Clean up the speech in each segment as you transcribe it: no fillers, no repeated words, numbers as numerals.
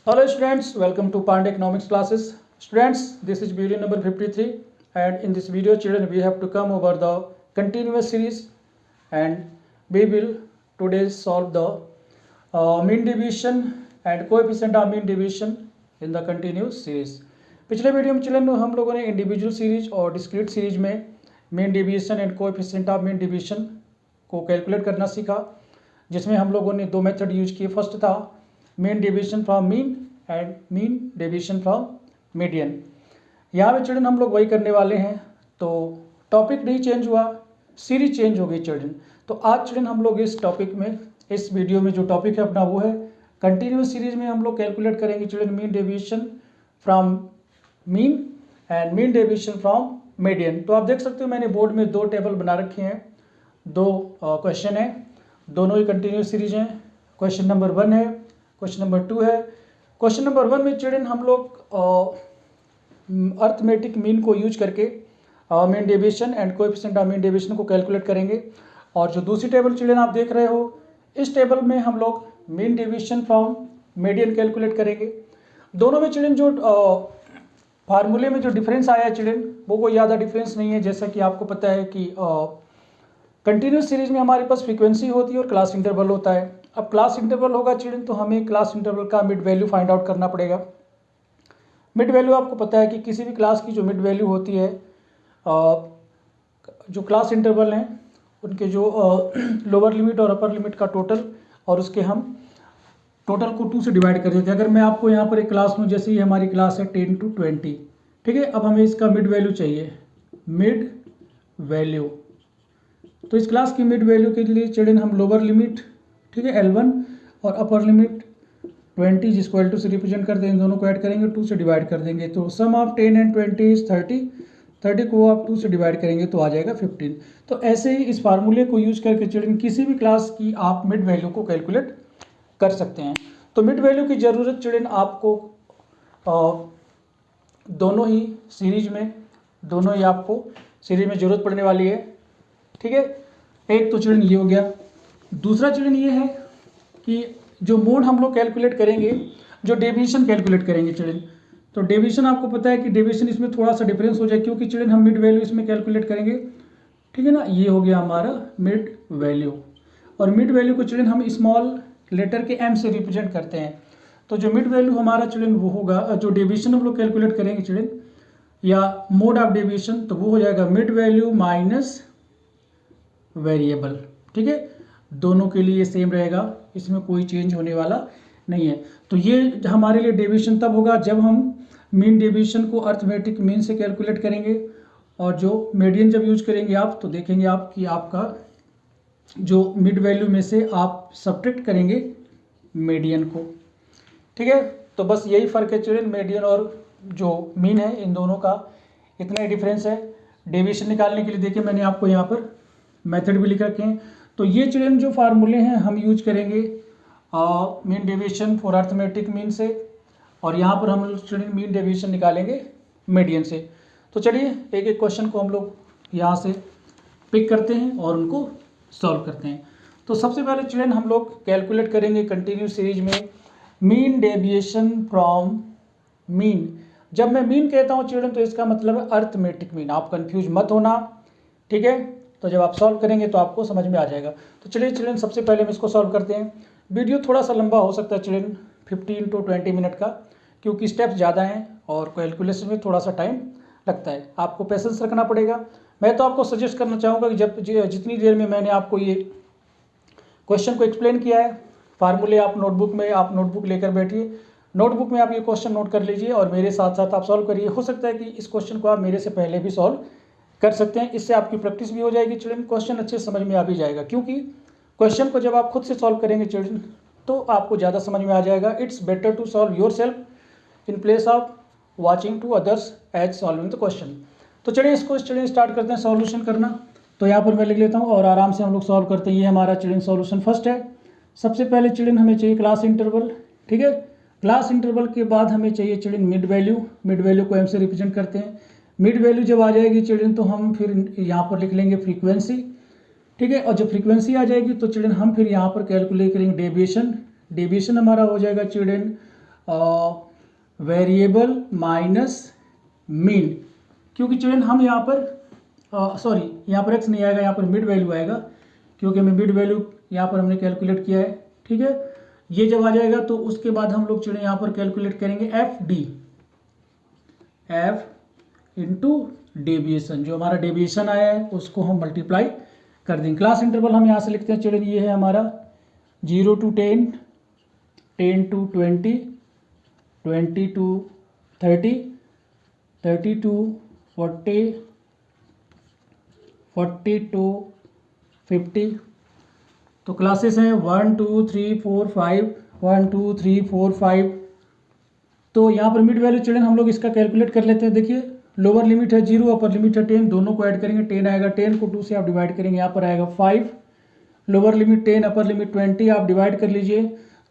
Hello students, welcome to Pandey Economics classes. Students, this is video number 53 and in this video children we have to come over the continuous series and we will today solve the mean deviation and coefficient of mean deviation in the continuous series. पिछले video में children हम लोगों ने individual series और discrete series में mean deviation and coefficient of mean deviation को calculate करना सीखा, जिसमें हम लोगों ने दो मेथड यूज किए. फर्स्ट था mean deviation from mean and mean deviation from median. यहाँ पे चिल्ड्रन हम लोग वही करने वाले हैं. तो टॉपिक नहीं चेंज हुआ, सीरीज चेंज हो गई चिल्ड्रन. तो आज चिल्ड्रन हम लोग इस टॉपिक में, इस वीडियो में जो टॉपिक है अपना वो है कंटिन्यूस सीरीज में हम लोग कैलकुलेट करेंगे children mean deviation from mean and mean deviation from median. तो आप देख सकते हो मैंने बोर्ड में दो टेबल बना रखे हैं, दो क्वेश्चन है, दोनों ही कंटिन्यूस सीरीज हैं. क्वेश्चन नंबर 1 है, क्वेश्चन नंबर 2 है. क्वेश्चन नंबर 1 में चिल्ड्रन हम लोग अर्थमेटिक मीन को यूज करके mean deviation and coefficient of mean deviation को कैलकुलेट करेंगे. और जो दूसरी टेबल चिल्ड्रन आप देख रहे हो, इस टेबल में हम लोग mean deviation from median calculate करेंगे. दोनों में चिल्ड्रन जो फार्मूले में जो डिफरेंस आया है चिल्ड्रन, वो कोई ज़्यादा डिफरेंस नहीं है. जैसा कि आपको पता है कि कंटिन्यूस सीरीज में हमारे पास फ्रीक्वेंसी होती है और क्लास इंटरवल होता है. अब क्लास इंटरवल होगा चिल्ड्रन, तो हमें क्लास इंटरवल का मिड वैल्यू फाइंड आउट करना पड़ेगा. मिड वैल्यू आपको पता है कि किसी भी क्लास की जो मिड वैल्यू होती है, जो क्लास इंटरवल हैं उनके जो लोअर लिमिट और अपर लिमिट का टोटल, और उसके हम टोटल को 2 से डिवाइड कर देते हैं. अगर मैं आपको यहाँ पर एक क्लास लूँ, जैसे ये हमारी क्लास है 10 to 20, ठीक है. अब हमें इसका मिड वैल्यू चाहिए, मिड वैल्यू. तो इस क्लास की मिड वैल्यू के लिए चिल्ड्रन हम लोअर लिमिट, ठीक है, L1 और अपर लिमिट 20 जिसको L2 से रिप्रेजेंट करते हैं, इन दोनों को ऐड करेंगे, 2 से डिवाइड कर देंगे. तो सम ऑफ 10 एंड 20 इज 30. 30 को आप 2 से डिवाइड करेंगे तो आ जाएगा 15. तो ऐसे ही इस फार्मूले को यूज करके चिल्ड्रन किसी भी क्लास की आप मिड वैल्यू को कैलकुलेट कर सकते हैं. तो मिड वैल्यू की ज़रूरत चिल्ड्रन आपको दोनों ही सीरीज आपको सीरीज में ज़रूरत पड़ने वाली है, ठीक है. एक तो चिल्ड्रन ये हो गया. दूसरा चिल्ड्रन ये है कि जो मोड हम लोग कैलकुलेट करेंगे, जो डेविएशन कैलकुलेट करेंगे चिल्ड्रन, तो डेविएशन आपको पता है कि डेविएशन इसमें थोड़ा सा डिफरेंस हो जाए, क्योंकि चिल्ड्रन हम मिड वैल्यू इसमें कैलकुलेट करेंगे, ठीक है ना. ये हो गया हमारा मिड वैल्यू, और मिड वैल्यू को चिल्ड्रन हम स्मॉल लेटर के m से रिप्रेजेंट करते हैं. तो जो मिड वैल्यू हमारा चिल्ड्रन वो होगा, जो डेविएशन हम लोग कैलकुलेट करेंगे चिल्ड्रन, या मोड ऑफ डेविएशन, तो वो हो जाएगा मिड वैल्यू माइनस वेरिएबल, ठीक है. दोनों के लिए सेम रहेगा, इसमें कोई चेंज होने वाला नहीं है. तो ये हमारे लिए डेविएशन तब होगा जब हम मीन डेविएशन को अर्थमेटिक मीन से कैलकुलेट करेंगे, और जो मीडियन जब यूज करेंगे आप, तो देखेंगे आप कि आपका जो मिड वैल्यू में से आप सब्ट्रैक्ट करेंगे मीडियन को, ठीक है. तो बस यही फ़र्क है चिल्ड्रन, मीडियन और जो मीन है, इन दोनों का इतना ही डिफरेंस है. डेविएशन निकालने के लिए देखिए मैंने आपको यहाँ पर मेथड भी लिख रखे हैं. तो ये चिल्ड्रन जो फार्मूले हैं हम यूज करेंगे mean deviation for arithmetic mean से, और यहाँ पर हम चिल्ड्रन मीन डेविएशन निकालेंगे मीडियन से. तो चलिए एक एक क्वेश्चन को हम लोग यहाँ से पिक करते हैं और उनको सॉल्व करते हैं. तो सबसे पहले चिल्ड्रन हम लोग कैलकुलेट करेंगे कंटिन्यूस सीरीज में मीन डेविएशन फ्रॉम मीन. जब मैं मीन कहता हूँ चिल्ड्रन, तो इसका मतलब है अर्थमेटिक मीन. आप कंफ्यूज मत होना, ठीक है. तो जब आप सॉल्व करेंगे तो आपको समझ में आ जाएगा. तो चलिए चिल्ड्रन सबसे पहले हम इसको सॉल्व करते हैं. वीडियो थोड़ा सा लंबा हो सकता है चिल्ड्रन, 15 to 20 मिनट का, क्योंकि स्टेप्स ज़्यादा हैं और कैलकुलेशन में थोड़ा सा टाइम लगता है. आपको पेशेंस रखना पड़ेगा. मैं तो आपको सजेस्ट करना चाहूँगा कि जब जितनी देर में मैंने आपको ये क्वेश्चन को एक्सप्लेन किया है, फार्मूले आप नोटबुक लेकर बैठिए, नोटबुक में आप ये क्वेश्चन नोट कर लीजिए और मेरे साथ साथ आप सॉल्व करिए. हो सकता है कि इस क्वेश्चन को आप मेरे से पहले भी सॉल्व कर सकते हैं. इससे आपकी प्रैक्टिस भी हो जाएगी चिल्ड्रन, क्वेश्चन अच्छे समझ में आ भी जाएगा, क्योंकि क्वेश्चन को जब आप खुद से सॉल्व करेंगे चिल्ड्रन, तो आपको ज़्यादा समझ में आ जाएगा. It's better to solve yourself in place of watching to others as solving the question. तो चलिए इसको चिल्ड्रन स्टार्ट करते हैं सॉल्यूशन करना. तो यहाँ पर मैं लिख लेता हूँ और आराम से हम लोग सॉल्व करते हैं. ये हमारा चिल्ड्रन सॉल्यूशन फर्स्ट है. सबसे पहले चिल्ड्रन हमें चाहिए क्लास इंटरवल, ठीक है. क्लास इंटरवल के बाद हमें चाहिए children mid value. Mid value को m से रिप्रेजेंट करते हैं. मिड वैल्यू जब आ जाएगी चिल्ड्रन, तो हम फिर यहाँ पर लिख लेंगे फ्रीक्वेंसी, ठीक है. और जब फ्रीक्वेंसी आ जाएगी तो चिल्ड्रन हम फिर यहाँ पर कैलकुलेट करेंगे डेविएशन. डेविएशन हमारा हो जाएगा चिल्ड्रन वेरिएबल माइनस मीन, क्योंकि चिल्ड्रन हम यहाँ पर सॉरी यहाँ पर x नहीं आएगा, यहाँ पर मिड वैल्यू आएगा, क्योंकि हमें मिड वैल्यू यहाँ पर हमने कैलकुलेट किया है। ठीक है, ये जब आ जाएगा तो उसके बाद हम लोग चिल्ड्रन यहाँ पर कैलकुलेट करेंगे एफ इंटू डेविएशन, जो हमारा डेविएशन आया है उसको हम मल्टीप्लाई कर देंगे। क्लास इंटरवल हम यहाँ से लिखते हैं चिल्ड्रन, ये है हमारा 0 to 10, 10 to 20, 20 to 30, 30 to 40, 40 to 50। तो क्लासेस हैं 1 2 3 4 5, 1 2 3 4 5। तो यहाँ पर मिड वैल्यू चिल्ड्रन हम लोग इसका कैलकुलेट कर लेते हैं। देखिए लोअर लिमिट है 0, अपर लिमिट है 10, दोनों को ऐड करेंगे 10 आएगा, 10 को 2 से आप डिवाइड करेंगे, यहाँ पर आएगा 5, लोअर लिमिट 10, अपर लिमिट 20, आप डिवाइड कर लीजिए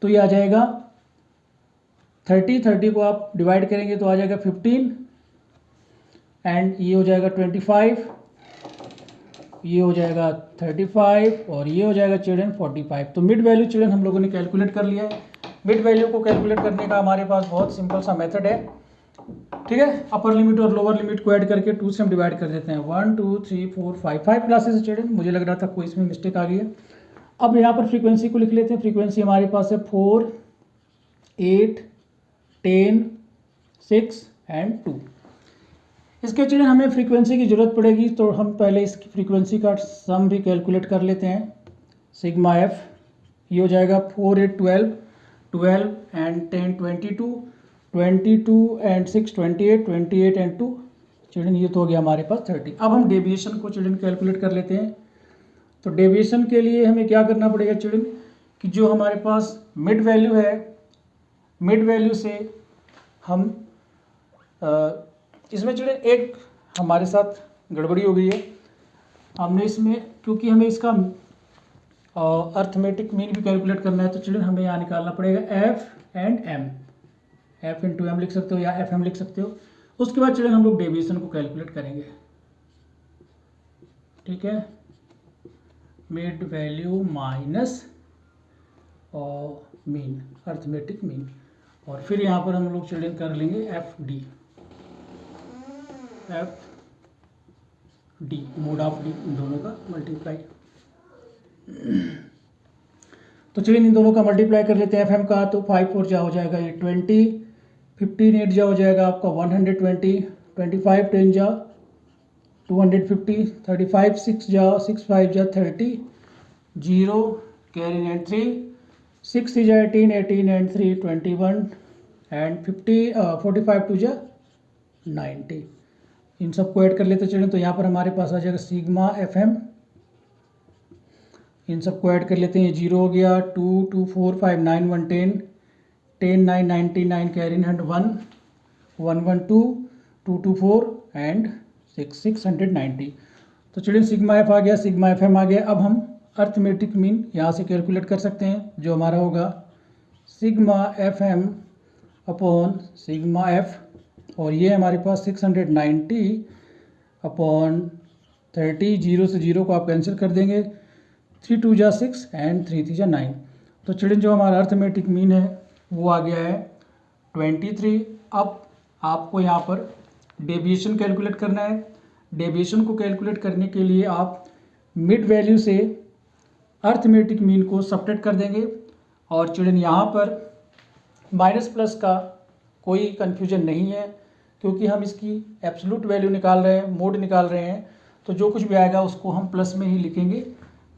तो ये आ जाएगा 30, 30 को आप डिवाइड करेंगे तो आ जाएगा 15, एंड ये हो जाएगा 25, ये हो जाएगा 35, और ये हो जाएगा चिल्ड्रन 45। तो मिड वैल्यू चिल्ड्रन हम लोगों ने कैलकुलेट कर लिया है। मिड वैल्यू को कैलकुलेट करने का हमारे पास बहुत सिंपल सा मेथड है। ठीक है, अपर लिमिट और लोअर लिमिट को ऐड करके 2 से हम डिवाइड कर देते हैं। 1 2 3 4 5, 5 क्लासेस है चिल्ड्रन, मुझे लग रहा था कोई इसमें मिस्टेक आ गई है। अब यहाँ पर फ्रीक्वेंसी को लिख लेते हैं। फ्रीक्वेंसी हमारे पास है 4, 8, 10, 6 एंड 2। इसके चिल्ड्रन हमें फ्रीक्वेंसी की ज़रूरत पड़ेगी, तो हम पहले इसकी फ्रीक्वेंसी का सम भी कैलकुलेट कर लेते हैं। सिग्मा एफ, ये हो जाएगा 4 8 12, 12 एंड 10 22, 22 एंड 6 28, 28 एंड 2 चिल्ड्रन, ये तो हो गया हमारे पास 30। अब हम डेविएशन को चिल्ड्रन कैलकुलेट कर लेते हैं। तो डेविएशन के लिए हमें क्या करना पड़ेगा चिल्ड्रन, कि जो हमारे पास मिड वैल्यू है, मिड वैल्यू से हम इसमें चिल्ड्रन एक हमारे साथ गड़बड़ी हो गई है। हमने इसमें, क्योंकि हमें इसका अर्थमेटिक मीन भी कैलकुलेट करना है, तो चिल्ड्रन हमें यहाँ निकालना पड़ेगा F and M, F into M लिख सकते हो या एफ एम लिख सकते हो। उसके बाद चिल्ड्रन हम लोग डेविएशन को कैलकुलेट करेंगे। ठीक है, मिड वैल्यू माइनस और मीन, अर्थमेटिक मीन, और फिर यहाँ पर हम लोग चिल्ड्रन कर लेंगे F D, F D, mode of D, इन दोनों का मल्टीप्लाई। तो चलिए इन दोनों का मल्टीप्लाई कर लेते हैं एफ एम का। तो 5 4 जा हो जाएगा ये 20, 15 8 जा हो जाएगा आपका 120, 25 10 जा 250, 35 6 जा 6 5 जा 30, 0 कैरी एंड 3, 6 3 जा 18, 18 एंड 3 21 एंड 45 2 जा 90। इन सबको ऐड कर लेते चलें, तो यहाँ पर हमारे पास आ जाएगा सिग्मा एफ एम। इन सबको ऐड कर लेते हैं, 0 हो गया, 2 2 4 5 9 1 10, 10 9 99 कैरी एंड 1 1 1 2 2 2 4 एंड 6 690। तो चलिए सिग्मा एफ आ गया, सिग्मा एफ एम आ गया। अब हम अर्थमेटिक मीन यहाँ से कैलकुलेट कर सकते हैं, जो हमारा होगा sigma F M upon sigma F, और ये हमारे पास 690 अपॉन 30, 0 से 0 को आप कैंसिल कर देंगे, 3 2 जा 6 एंड 3 3 जा 9। तो चिल्ड्रन जो हमारा अर्थमेटिक मीन है वो आ गया है 23। अब आपको यहाँ पर डेविएशन कैलकुलेट करना है। डेविएशन को कैलकुलेट करने के लिए आप मिड वैल्यू से अर्थमेटिक मीन को सब्ट्रैक्ट कर देंगे, और चिल्ड्रन यहाँ पर माइनस प्लस का कोई कन्फ्यूजन नहीं है, क्योंकि हम इसकी एब्सोल्यूट वैल्यू निकाल रहे हैं, मोड निकाल रहे हैं, तो जो कुछ भी आएगा उसको हम प्लस में ही लिखेंगे,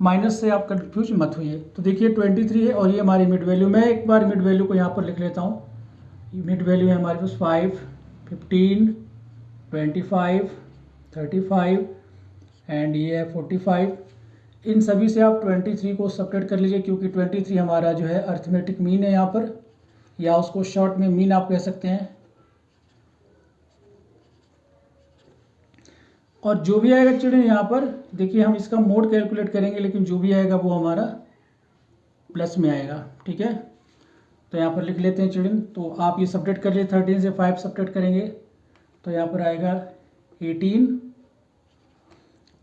माइनस से आप कन्फ्यूज मत होइए। तो देखिए 23 है और ये हमारी मिड वैल्यू। मैं एक बार मिड वैल्यू को यहाँ पर लिख लेता हूँ। मिड वैल्यू है हमारे पास 5, 15, 25, 35 एंड ये है 45। इन सभी से आप 23 को सब्ट्रैक्ट कर लीजिए, क्योंकि 23 हमारा जो है अर्थमेटिक मीन है यहाँ पर, या उसको शॉर्ट में मीन आप कह सकते हैं। और जो भी आएगा चिल्ड्रन यहाँ पर देखिए, हम इसका मोड कैलकुलेट करेंगे, लेकिन जो भी आएगा वो हमारा प्लस में आएगा। ठीक है, तो यहाँ पर लिख लेते हैं चिल्ड्रन। तो आप ये सब्ट्रैक्ट कर लिए, 13 से 5 सब्ट्रैक्ट करेंगे तो यहाँ पर आएगा 18,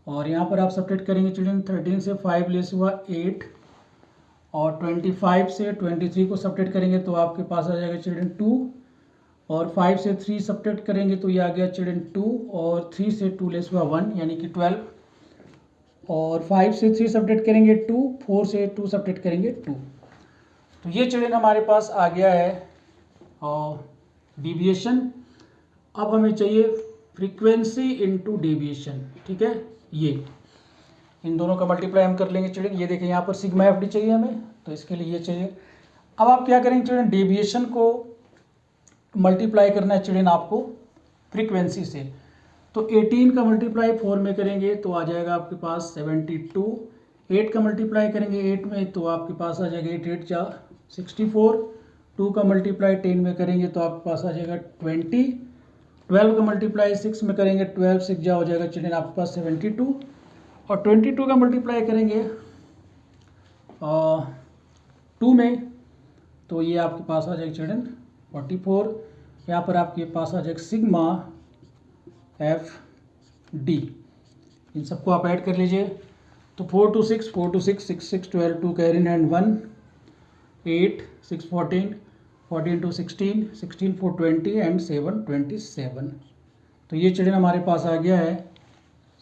और यहाँ पर आप सब्ट्रैक्ट करेंगे चिल्ड्रन, 13 से 5 लेस हुआ 8, और 25 से 23 को सब्ट्रैक्ट करेंगे तो आपके पास आ जाएगा चिल्ड्रन 2, और 5 से 3 सब्ट्रैक्ट करेंगे तो ये आ गया चिल्ड्रन 2, और 3 से 2 लेस हुआ 1 यानी कि 12, और 5 से 3 सब्ट्रैक्ट करेंगे 2, 4 से 2 सब्ट्रैक्ट करेंगे 2। तो ये चिल्ड्रन हमारे पास आ गया है डेविएशन। अब हमें चाहिए फ्रीक्वेंसी इनटू डेविएशन, ठीक है। ये इन दोनों का मल्टीप्लाई हम कर लेंगे चिल्ड्रन। ये देखें यहाँ पर सिग्मा एफ डी चाहिए हमें, तो इसके लिए ये चाहिए। अब आप क्या करेंगे चिल्ड्रन, डेविएशन को मल्टीप्लाई करना है चिल्ड्रन आपको फ्रीक्वेंसी से। तो 18 का मल्टीप्लाई 4 में करेंगे तो आ जाएगा आपके पास 72। 8 का मल्टीप्लाई करेंगे 8 में तो आपके पास आ जाएगा 8 8 जा 64। 2 का मल्टीप्लाई 10 में करेंगे तो आपके पास आ जाएगा 20। 12 का मल्टीप्लाई 6 में करेंगे, 12 6 जा हो जाएगा चिल्ड्रन आपके पास 72। और 22 का मल्टीप्लाई करेंगे 2 में तो ये आपके पास आ जाएगा चिल्ड्रन 44। यहाँ पर आपके पास आ जाएगा सिग्मा एफ डी। इन सबको आप ऐड कर लीजिए तो 4 2 6 4 2 6 6 6 12 2 कैरी एंड 1 8 6 14 14 2 16 16 4 20 एंड 7 27। तो ये चिल्ड्रन हमारे पास आ गया है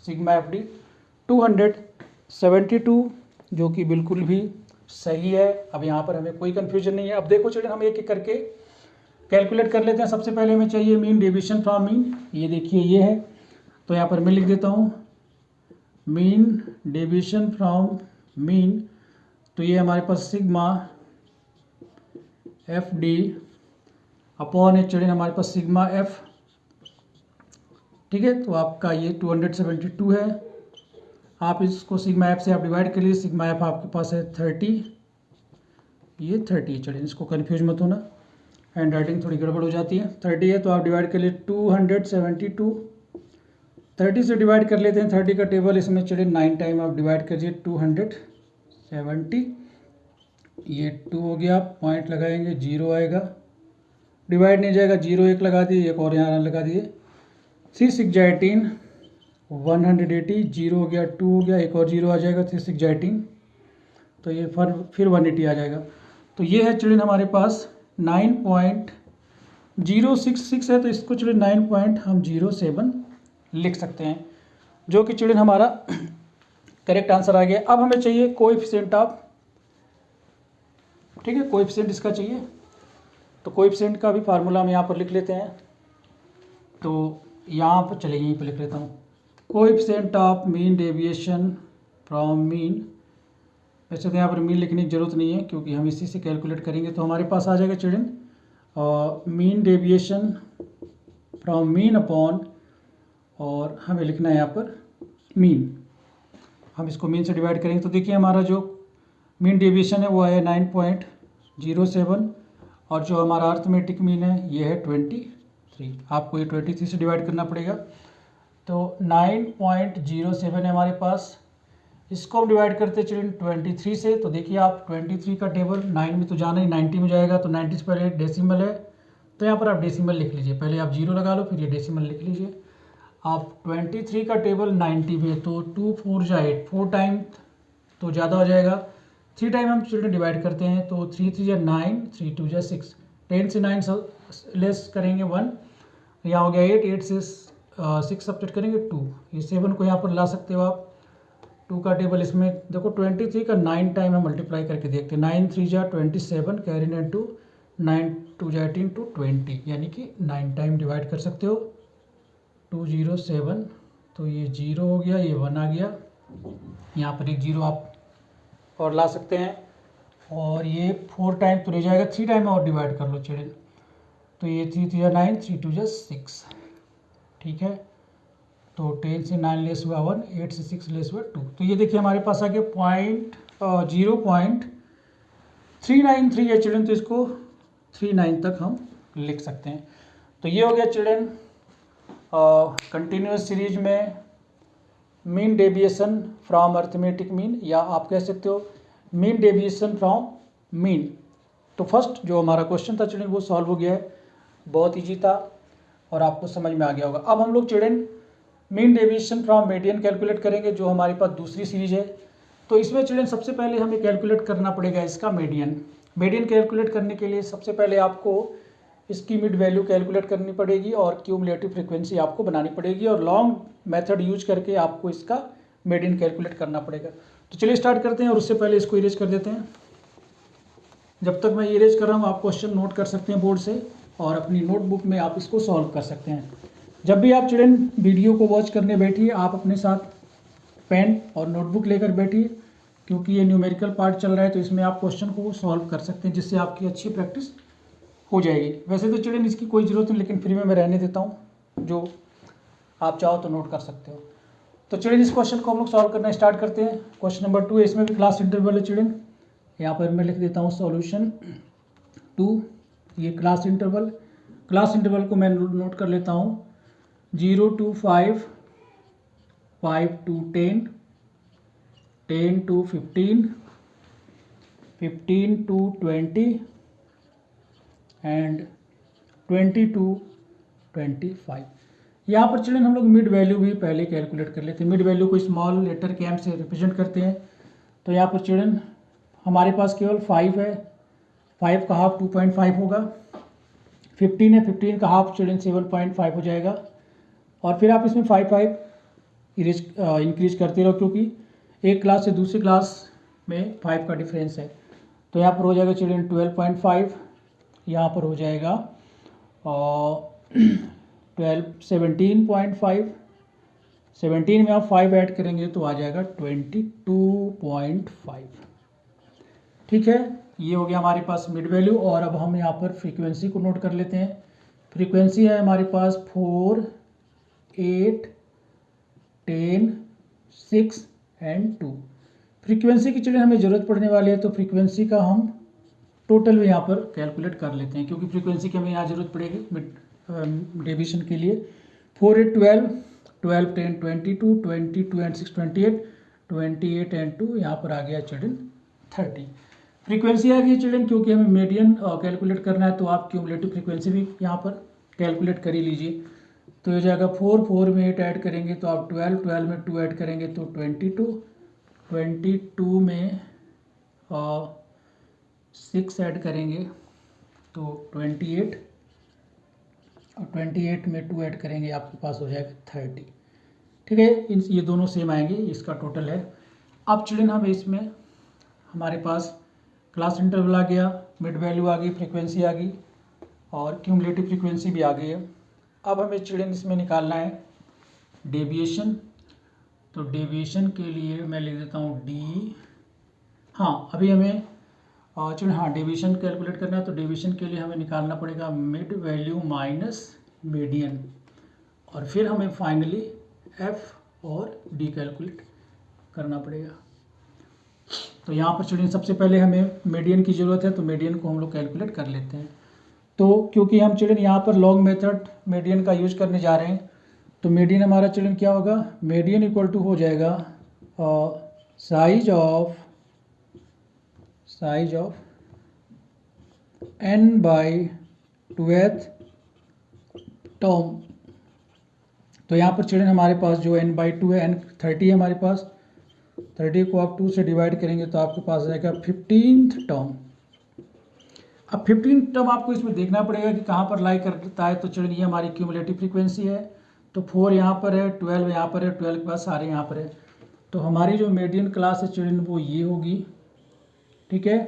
सिग्मा एफ डी 272, जो कि बिल्कुल भी सही है। अब यहाँ पर हमें कोई कन्फ्यूजन नहीं है। अब देखो चिल्ड्रन हम एक एक करके कैलकुलेट कर लेते हैं। सबसे पहले हमें चाहिए मीन डेविएशन फ्रॉम मीन। ये देखिए ये है, तो यहाँ पर मैं लिख देता हूँ मीन डेविएशन फ्रॉम मीन। तो ये हमारे पास सिग्मा एफ डी अपॉन है चिल्ड्रन हमारे पास सिग्मा एफ, ठीक है। तो आपका ये 272 है। आप इसको सिग्मा एफ से आप डिवाइड कर लीजिए। सिग्मा एफ आपके पास है 30, ये 30 चिल्ड्रन, इसको कन्फ्यूज मत होना, हैंड राइटिंग थोड़ी गड़बड़ हो जाती है। 30 है तो आप डिवाइड कर लिए 272। 30 से डिवाइड कर लेते हैं, 30 का टेबल इसमें चिल्ड्रन 9 टाइम आप डिवाइड करिए 270। ये 2 हो गया, पॉइंट लगाएंगे 0 आएगा, डिवाइड नहीं जाएगा 0 1 लगा दिए, एक और यहाँ लगा दिए 3 6 जा 18 180, 0 हो गया 2 हो गया, एक और 0 आ जाएगा 3 6 जा 18, तो ये फिर 180 आ जाएगा। तो ये है चिल्ड्रन हमारे पास 9.066 है, तो इसको चिल्ड्रन 9.07 लिख सकते हैं, जो कि चिल्ड्रन हमारा करेक्ट आंसर आ गया। अब हमें चाहिए कोएफिशिएंट ऑफ, ठीक है, कोएफिशिएंट इसका चाहिए। तो कोएफिशिएंट का भी फार्मूला हम यहाँ पर लिख लेते हैं। तो यहाँ पर चलिए यहीं पर लिख लेता हूँ, coefficient of mean deviation from mean. वैसे तो यहाँ पर मीन लिखने की ज़रूरत नहीं है क्योंकि हम इसी से कैलकुलेट करेंगे। तो हमारे पास आ जाएगा children mean deviation from mean upon, और हमें लिखना है यहाँ पर मीन। हम इसको मीन से डिवाइड करेंगे तो देखिए हमारा जो मीन डेविएशन है वो आया 9.07, और जो हमारा अर्थमेटिक मीन है ये है 23। आपको ये 23 से डिवाइड करना पड़ेगा। तो 9.07 है हमारे पास, इसको हम डिवाइड करते हैं चिल्ड्रन 23 से। तो देखिए आप 23 का टेबल 9 में तो जाना ही 90 में जाएगा, तो 90 से पहले डेसिमल है, तो यहाँ पर आप डेसिमल लिख लीजिए। पहले आप 0 लगा लो, फिर ये डेसिमल लिख लीजिए। आप 23 का टेबल 90 में, तो 2 4 जा 8, 4 टाइम तो ज़्यादा हो जाएगा। 3 टाइम हम चिल्ड्रन डिवाइड करते हैं, तो 3 3 जा 9, 3 2 जा 6, 10 से 9 लेस करेंगे 1, यहाँ हो गया 8, 8 से 6 सब्ट्रैक्ट करेंगे 2, ये 7 को यहाँ पर ला सकते हो आप। 2 का टेबल इसमें देखो 23 का 9 टाइम हम मल्टीप्लाई करके देखते हैं। 9 3 जा 27, कैरी एंड 2, 9 2 जा 18 to 20, यानी कि 9 टाइम डिवाइड कर सकते हो। 207, तो ये 0 हो गया, ये 1 आ गया, यहाँ पर एक 0 आप और ला सकते हैं, और ये 4 टाइम तो ले जाएगा, 3 टाइम और डिवाइड कर लो चिल्ड्रन। तो ये 3 3 जा 9, 3 2 जा 6, ठीक है। तो 10 से 9 लेस हुआ 1, 8 से 6 लेस हुआ 2। तो ये देखिए हमारे पास आ गया 0.393 है चिल्ड्रन, तो इसको 39 तक हम लिख सकते हैं। तो ये हो गया चिल्ड्रन कंटिन्यूस सीरीज में mean deviation from arithmetic mean, या आप कह सकते हो मीन डेविएशन फ्रॉम मीन। तो फर्स्ट जो हमारा क्वेश्चन था चिल्ड्रन वो सॉल्व हो गया है, बहुत ईजी था और आपको समझ में आ गया होगा। अब हम लोग children mean deviation from median calculate करेंगे, जो हमारे पास दूसरी सीरीज है। तो इसमें चिल्ड्रन सबसे पहले हमें कैलकुलेट करना पड़ेगा इसका मीडियन। मीडियन कैलकुलेट करने के लिए सबसे पहले आपको इसकी मिड वैल्यू कैलकुलेट करनी पड़ेगी और क्यूमुलेटिव फ्रीक्वेंसी आपको बनानी पड़ेगी और लॉन्ग मेथड यूज करके आपको इसका मीडियन कैलकुलेट करना पड़ेगा। तो चलिए स्टार्ट करते हैं और उससे पहले इसको इरेज कर देते हैं। जब तक मैं इरेज कर रहा हूँ आप क्वेश्चन नोट कर सकते हैं बोर्ड से और अपनी नोटबुक में आप इसको सॉल्व कर सकते हैं। जब भी आप चिल्ड्रन वीडियो को वॉच करने बैठिए आप अपने साथ पेन और नोटबुक लेकर बैठिए, क्योंकि ये न्यूमेरिकल पार्ट चल रहा है तो इसमें आप क्वेश्चन को सॉल्व कर सकते हैं, जिससे आपकी अच्छी प्रैक्टिस हो जाएगी। वैसे तो चिल्ड्रन इसकी कोई ज़रूरत नहीं, लेकिन फिर मैं रहने देता हूँ, जो आप चाहो तो नोट कर सकते हो। तो चिल्ड्रन इस क्वेश्चन को हम लोग सॉल्व करना स्टार्ट करते हैं। क्वेश्चन नंबर 2 है, इसमें भी क्लास इंटरवल है चिल्ड्रन। यहाँ पर मैं लिख देता हूँ सॉल्यूशन 2। ये क्लास इंटरवल को मैं नोट कर लेता हूँ 0 to 5, 5 to 10, 10 to 15, 15 to 20 and 20 to 25। यहाँ पर चिल्ड्रन हम लोग मिड वैल्यू भी पहले कैलकुलेट कर लेते हैं। मिड वैल्यू को स्मॉल लेटर के एम से रिप्रेजेंट करते हैं। तो यहाँ पर चिल्ड्रन हमारे पास केवल 5 है, 5 का हाफ 2.5 होगा। 15 है, 15 का हाफ चिल्ड्रन 7.5 हो जाएगा। और फिर आप इसमें 5 इंक्रीज करते रहो, क्योंकि एक क्लास से दूसरी क्लास में 5 का डिफरेंस है। तो यहाँ पर हो जाएगा चिल्ड्रन 12.5, यहाँ पर हो जाएगा 17.5, 17 में आप 5 ऐड करेंगे तो आ जाएगा 22.5। ठीक है, ये हो गया हमारे पास मिड वैल्यू। और अब हम यहाँ पर फ्रीक्वेंसी को नोट कर लेते हैं। फ्रीक्वेंसी है हमारे पास 4, 8, 10, 6 एंड 2। फ्रीक्वेंसी की चिल्ड्रन हमें ज़रूरत पड़ने वाली है, तो फ्रीक्वेंसी का हम टोटल भी यहाँ पर कैलकुलेट कर लेते हैं, क्योंकि फ्रीक्वेंसी की हमें यहाँ ज़रूरत पड़ेगी डेविएशन के लिए। 4, 8, 12, 12, 10, 22, 22 एंड 6, 28, 28 एंड 2, यहाँ पर आ गया चिल्ड्रन 30। फ्रीक्वेंसी आ गई चिल्ड्रन, क्योंकि हमें मीडियन कैलकुलेट करना है, तो आप क्यूमुलेटिव फ्रीक्वेंसी भी यहाँ पर कैलकुलेट कर ही लीजिए। तो हो जाएगा 4, 4 में 8 ऐड करेंगे तो आप 12, 12 में 2 ऐड करेंगे तो 22, 22 में 6 ऐड करेंगे तो 28, और 28 में 2 ऐड करेंगे आपके पास हो जाएगा 30। ठीक है, ये दोनों सेम आएंगे, इसका टोटल है। अब चिल्ड्रन हम इसमें हमारे पास क्लास इंटरवल आ गया, मिड वैल्यू आ गई, फ्रीक्वेंसी आ गई और क्यूमुलेटिव फ्रीक्वेंसी भी आ गई है। अब हमें चिल्ड्रन इसमें निकालना है डेविएशन। तो डेविएशन के लिए मैं लिख देता हूँ डी। हाँ, अभी हमें चिल्ड्रन डेविएशन कैलकुलेट करना है, तो डेविएशन के लिए हमें निकालना पड़ेगा मिड वैल्यू माइनस मीडियन, और फिर हमें फाइनली एफ और डी कैलकुलेट करना पड़ेगा। तो यहाँ पर चिल्ड्रन सबसे पहले हमें मीडियन की ज़रूरत है, तो मीडियन को हम लोग कैलकुलेट कर लेते हैं। तो क्योंकि हम चिल्ड्रन यहाँ पर लॉन्ग मेथड मीडियन का यूज करने जा रहे हैं, तो मीडियन हमारा चिल्ड्रन क्या होगा, मीडियन इक्वल टू हो जाएगा साइज ऑफ n/2th टर्म। तो यहाँ पर चिल्ड्रन हमारे पास जो n/2 है, n 30 है हमारे पास, 30 को आप 2 से डिवाइड करेंगे तो आपके पास आएगा 15th टर्म। अब 15th टर्म आपको इसमें देखना पड़ेगा कि कहाँ पर लाई करता है। तो चिल्ड्रन ये हमारी क्यूमुलेटिव फ्रीक्वेंसी है, तो 4 यहाँ पर है, 12 यहाँ पर है, 12 के बाद सारे यहाँ पर है। तो हमारी जो मीडियन क्लास है चिल्ड्रन वो ये होगी। ठीक है,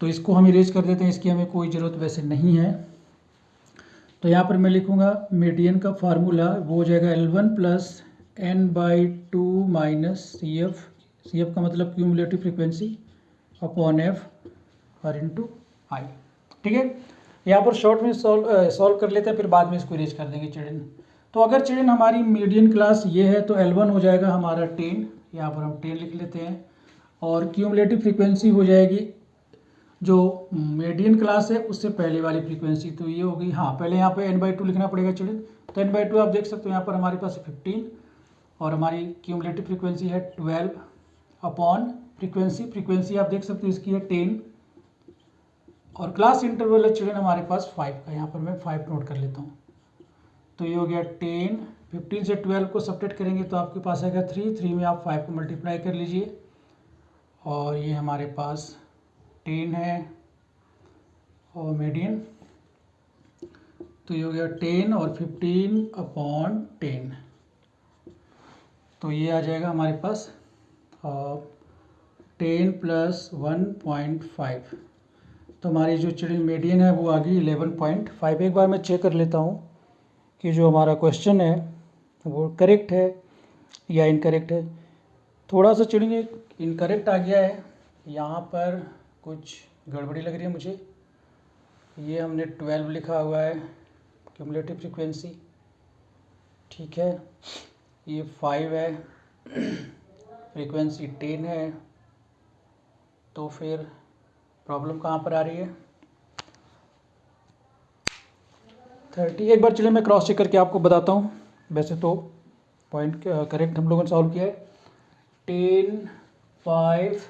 तो इसको हम इरेज कर देते हैं, इसकी हमें कोई ज़रूरत वैसे नहीं है। तो यहाँ पर मैं लिखूँगा मीडियन का फार्मूला वो हो जाएगा L1 + n/2 - CF का मतलब क्यूमुलेटिव फ्रीक्वेंसी अपॉन F और इंटू आई। ठीक है, यहाँ पर शॉर्ट में सॉल्व कर लेते हैं, फिर बाद में इसको इरेज कर देंगे चिल्ड्रन। तो अगर चिल्ड्रन हमारी मीडियन क्लास ये है तो L1 हो जाएगा हमारा 10, यहाँ पर हम 10 लिख लेते हैं, और क्यूमुलेटिव फ्रीक्वेंसी हो जाएगी जो मीडियन क्लास है उससे पहले वाली फ्रीक्वेंसी, तो ये होगी। हाँ, पहले यहाँ पे n/2 लिखना पड़ेगा चिल्ड्रन। तो n/2 आप देख सकते हो यहाँ पर हमारे पास 15 और हमारी क्यूमुलेटिव फ्रीक्वेंसी है 12 अपॉन फ्रीक्वेंसी आप देख सकते हो इसकी है 10, और क्लास इंटरवल है चिल्ड्रन हमारे पास 5 का। यहाँ पर मैं 5 नोट कर लेता हूँ। तो ये हो गया 10, 15 से 12 को सब्ट्रैक्ट करेंगे तो आपके पास आएगा 3, 3 में आप 5 को मल्टीप्लाई कर लीजिए और ये हमारे पास 10 है और मीडियन, तो ये हो गया 10 और 15/10, तो ये आ जाएगा हमारे पास 10 + 1.5, तो हमारी जो चिल्ड्रन मीडियन है वो आ गई 11.5। एक बार मैं चेक कर लेता हूँ कि जो हमारा क्वेश्चन है वो करेक्ट है या इनकरेक्ट है। थोड़ा सा चिल्ड्रन इनकरेक्ट आ गया है, यहाँ पर कुछ गड़बड़ी लग रही है मुझे। ये हमने 12 लिखा हुआ है क्यूमुलेटिव फ्रीक्वेंसी, ठीक है, ये 5 है, फ्रीक्वेंसी 10 है, तो फिर प्रॉब्लम कहाँ पर आ रही है 30। एक बार चलिए मैं क्रॉस चेक करके आपको बताता हूँ। वैसे तो पॉइंट करेक्ट हम लोगों ने सॉल्व किया है। 10, 5,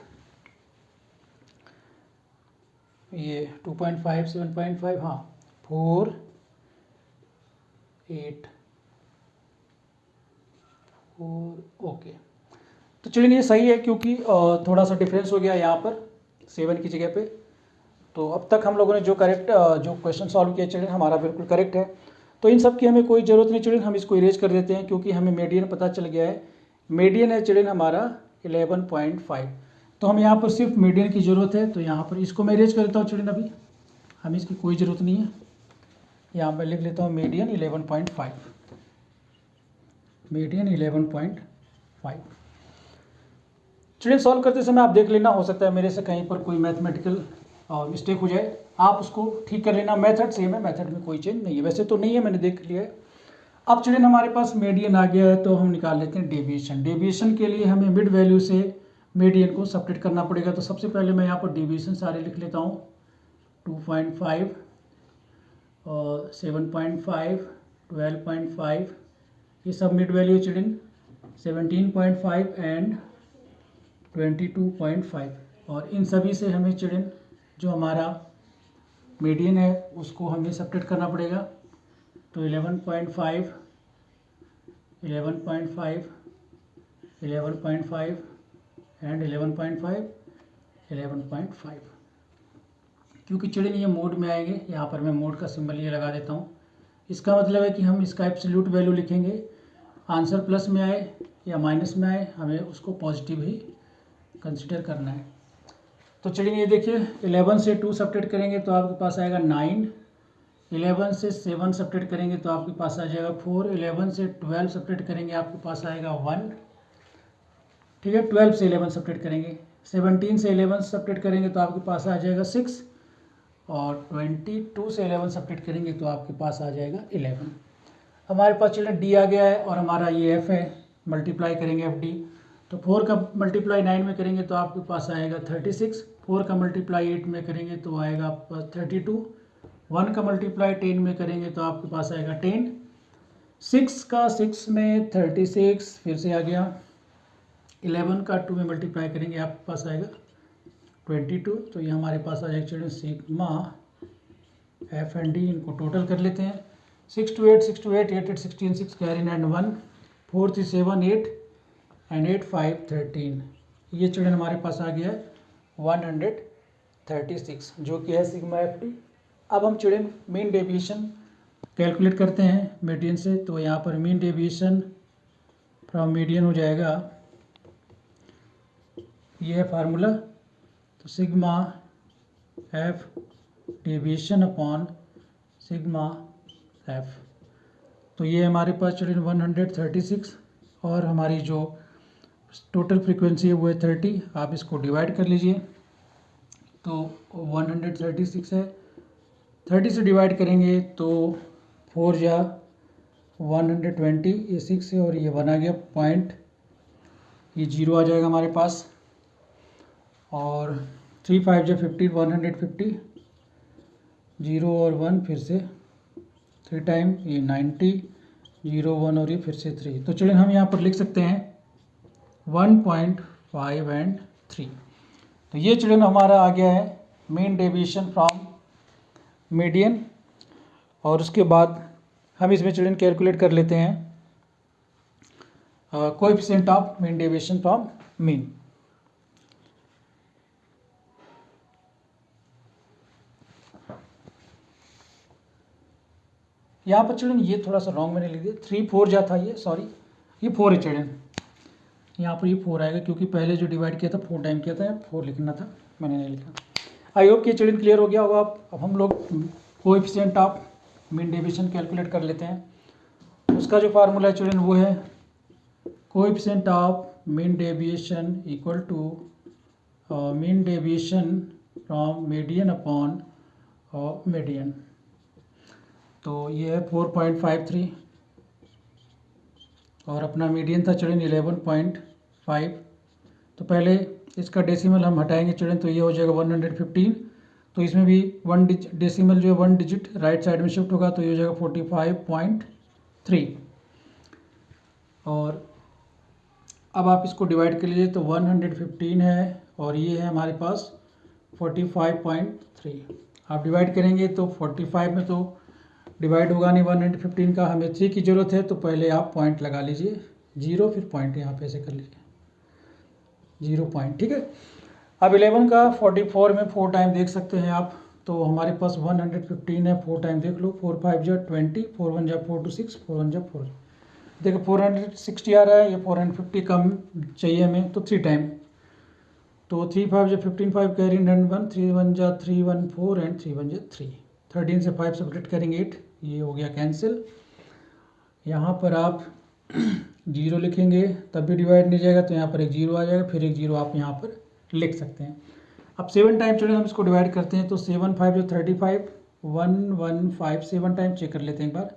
ये 2.5, 7.5, हाँ 4, 8, 4, ओके। तो चलिए ये सही है क्योंकि थोड़ा सा डिफरेंस हो गया यहाँ पर 7 की जगह पे। तो अब तक हम लोगों ने जो जो क्वेश्चन सॉल्व किया चिल्ड्रन हमारा बिल्कुल करेक्ट है। तो इन सब की हमें कोई ज़रूरत नहीं चिल्ड्रन, हम इसको इरेज कर देते हैं क्योंकि हमें मीडियन पता चल गया है। मीडियन है चिल्ड्रन हमारा 11.5, तो हमें यहाँ पर सिर्फ मीडियन की ज़रूरत है। तो यहाँ पर इसको मैं इरेज कर देता हूँ चिल्ड्रन, अभी हमें इसकी कोई ज़रूरत नहीं है। यहाँ पर लिख लेता हूँ मीडियन 11.5, मीडियन 11.5। चिल्ड्रन सॉल्व करते समय आप देख लेना, हो सकता है मेरे से कहीं पर कोई मैथमेटिकल मिस्टेक हो जाए, आप उसको ठीक कर लेना। मेथड सेम है, मेथड में कोई चेंज नहीं है, वैसे तो नहीं है, मैंने देख लिया है। अब चिल्ड्रन हमारे पास मीडियन आ गया है तो हम निकाल लेते हैं डेविएशन। डेविएशन के लिए हमें मिड वैल्यू से मीडियन को सब्ट्रैक्ट करना पड़ेगा। तो सबसे पहले मैं यहाँ पर डेविएशन सारे लिख लेता हूँ, 2.5 और 7.5, 12.5, ये सब मिड वैल्यू चिल्ड्रन, 17.5 एंड 22.5, और इन सभी से हमें चिल्ड्रन जो हमारा मीडियन है उसको हमें सब्ट्रैक्ट करना पड़ेगा। तो 11.5, 11.5, 11.5 एंड 11.5, 11.5, क्योंकि चिल्ड्रन ये मोड में आएंगे, यहाँ पर मैं मोड का सिंबल ये लगा देता हूँ। इसका मतलब है कि हम इसका एब्सोल्यूट वैल्यू लिखेंगे, आंसर प्लस में आए या माइनस में आए हमें उसको पॉजिटिव ही कंसिडर करना है। तो चलिए ये देखिए, 11 से 2 सब्ट्रैक्ट करेंगे तो आपके पास आएगा 9, 11 से 7 सब्ट्रैक्ट करेंगे तो आपके पास आ जाएगा 4, 11 से 12 सब्ट्रैक्ट करेंगे आपके पास आएगा 1, ठीक है। 12 से 11 सब्ट्रैक्ट करेंगे, 17 से 11 सब्ट्रैक्ट करेंगे तो आपके पास आ जाएगा 6, और 22 से 11 सब्ट्रैक्ट करेंगे तो आपके पास आ जाएगा 11। हमारे पास चिल्ड्रन डी आ गया है और हमारा ये एफ है, मल्टीप्लाई करेंगे एफ डी। तो 4 का मल्टीप्लाई 9 में करेंगे तो आपके पास आएगा 36, 4 का मल्टीप्लाई 8 में करेंगे तो आएगा आपके पास 32, 1 का मल्टीप्लाई 10 में करेंगे तो आपके पास आएगा 10, 6 का 6 में 36 फिर से आ गया, 11 का 2 में मल्टीप्लाई करेंगे आपके पास आएगा 22। तो ये हमारे पास आ जाएगा children sigma F and D. इनको टोटल कर लेते हैं, 6 to 8, 6 to 8, 8, 8, 16, 6 carry and 1, 4, 3, 7, 8 and 8, 5, 13। ये चिल्ड्रन हमारे पास आ गया है 136, जो कि है सिग्मा एफ डी। अब हम चिल्ड्रन मीन डेविएशन कैलकुलेट करते हैं मीडियन से। तो यहाँ पर मीन डेविएशन फ्रॉम मीडियन हो जाएगा, ये है फार्मूला, तो sigma F deviation upon sigma F. तो ये हमारे पास चिल्ड्रन 136 और हमारी जो टोटल फ्रीक्वेंसी है वो है 30। आप इसको डिवाइड कर लीजिए, तो 136 है, 30 से डिवाइड करेंगे तो 4 या 120, ये 6 है और ये 1 आ गया पॉइंट, ये 0 आ जाएगा हमारे पास, और 3, 5 या 15, 150, 0 और 1 फिर से 3 टाइम, ये 90, 0, 1 और ये फिर से 3। तो चलिए हम यहाँ पर लिख सकते हैं 1.5 एंड 3। तो ये चिल्ड्रन हमारा आ गया है मीन डेविएशन फ्रॉम मीडियन। और उसके बाद हम इसमें चिल्ड्रन कैलकुलेट कर लेते हैं coefficient of mean deviation from mean. यहाँ पर चिल्ड्रन ये थोड़ा सा रॉन्ग मैंने लिख दिया, 3 4 जा था ये, सॉरी ये 4 है चिल्ड्रन, यहाँ पर ये 4 आएगा क्योंकि पहले जो डिवाइड किया था 4 टाइम किया था, 4 लिखना था, मैंने नहीं लिखा। आई होप कि चिल्ड्रन क्लियर हो गया होगा। अब हम लोग coefficient of mean deviation calculate कर लेते हैं। उसका जो फार्मूला है चिल्ड्रन वो है coefficient of mean deviation equal to mean deviation from median upon median. तो ये है 4.53 और अपना मीडियन था चिल्ड्रन 11.5। तो पहले इसका डेसिमल हम हटाएंगे चिल्ड्रन, तो ये हो जाएगा 115। तो इसमें भी डेसिमल जो है 1 डिजिट राइट साइड में शिफ्ट होगा, तो ये हो जाएगा 45.3। और अब आप इसको डिवाइड कर लीजिए, तो 115 है और ये है हमारे पास 45.3। आप डिवाइड करेंगे तो 45 में तो डिवाइड होगा नहीं 115 का, हमें 3 की ज़रूरत है, तो पहले आप पॉइंट लगा लीजिए 0, फिर पॉइंट यहाँ पे ऐसे कर लीजिए 0 पॉइंट, ठीक है। अब 11 का 44 में 4 टाइम देख सकते हैं आप, तो हमारे पास 115 है, 4 टाइम देख लो, 4 5 जा 20, 4 1 जा 4 2 6, 4 1 जा 4। देखो 460 आ रहा है, ये 450 कम चाहिए हमें, तो 3 टाइम, तो 3 5 जा 15, 5 कैरी 1, 3 1 जा 3 1 4 एंड 3 1 जा 3। 13 से 5 सब्ट्रैक्ट करेंगे 8, ये हो गया कैंसिल। यहाँ पर आप 0 लिखेंगे तब भी डिवाइड नहीं जाएगा, तो यहाँ पर एक 0 आ जाएगा, फिर एक 0 आप यहाँ पर लिख सकते हैं। अब 7 टाइम चलिए हम इसको डिवाइड करते हैं, तो 7 5 जो 35, 1 1 5, 7 टाइम चेक कर लेते हैं एक बार।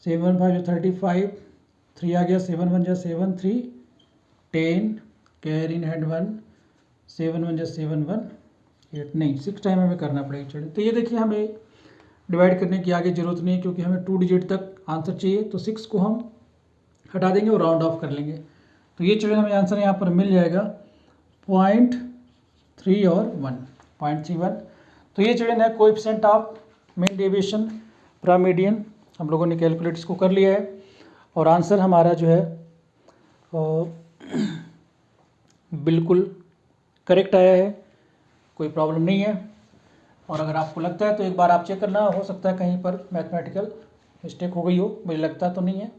7 5 जो 35, 3 आ गया, 7 1 जा 7 3, 10 कैरी इन हैंड 1, 7 1 जा 7 1 8, नहीं 6 टाइम हमें करना पड़ेगा चलिए। तो ये देखिए हमें डिवाइड करने की आगे ज़रूरत नहीं है क्योंकि हमें 2 डिजिट तक आंसर चाहिए, तो 6 को हम हटा देंगे और राउंड ऑफ कर लेंगे। तो ये चलिए हमें आंसर यहाँ पर मिल जाएगा 0.3 और 1.31। तो ये चलिए है coefficient of mean deviation from median, हम लोगों ने कैलकुलेट इसको कर लिया है और आंसर हमारा जो है बिल्कुल करेक्ट आया है, कोई प्रॉब्लम नहीं है। और अगर आपको लगता है तो एक बार आप चेक करना, हो सकता है कहीं पर मैथमेटिकल मिस्टेक हो गई हो, मुझे लगता तो नहीं है।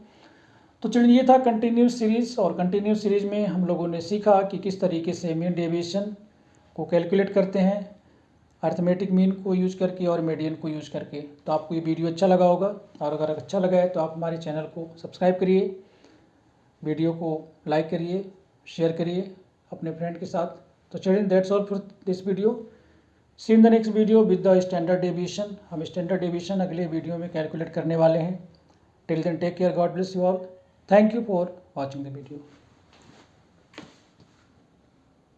तो चलिए ये था कंटिन्यूस सीरीज़, और कंटिन्यूस सीरीज़ में हम लोगों ने सीखा कि किस तरीके से मीन डेविएशन को कैलकुलेट करते हैं, अर्थमेटिक मीन को यूज करके और मीडियन को यूज करके। तो आपको ये वीडियो अच्छा लगा होगा, और अगर अच्छा लगा है तो आप हमारे चैनल को सब्सक्राइब करिए, वीडियो को लाइक करिए, शेयर करिए अपने फ्रेंड के साथ। तो चलिए that's all for this video, see in the next video with the standard deviation. हम स्टैंडर्ड डेविएशन अगले वीडियो में कैलकुलेट करने वाले हैं। Till then take care, God bless you all, thank you for watching the video.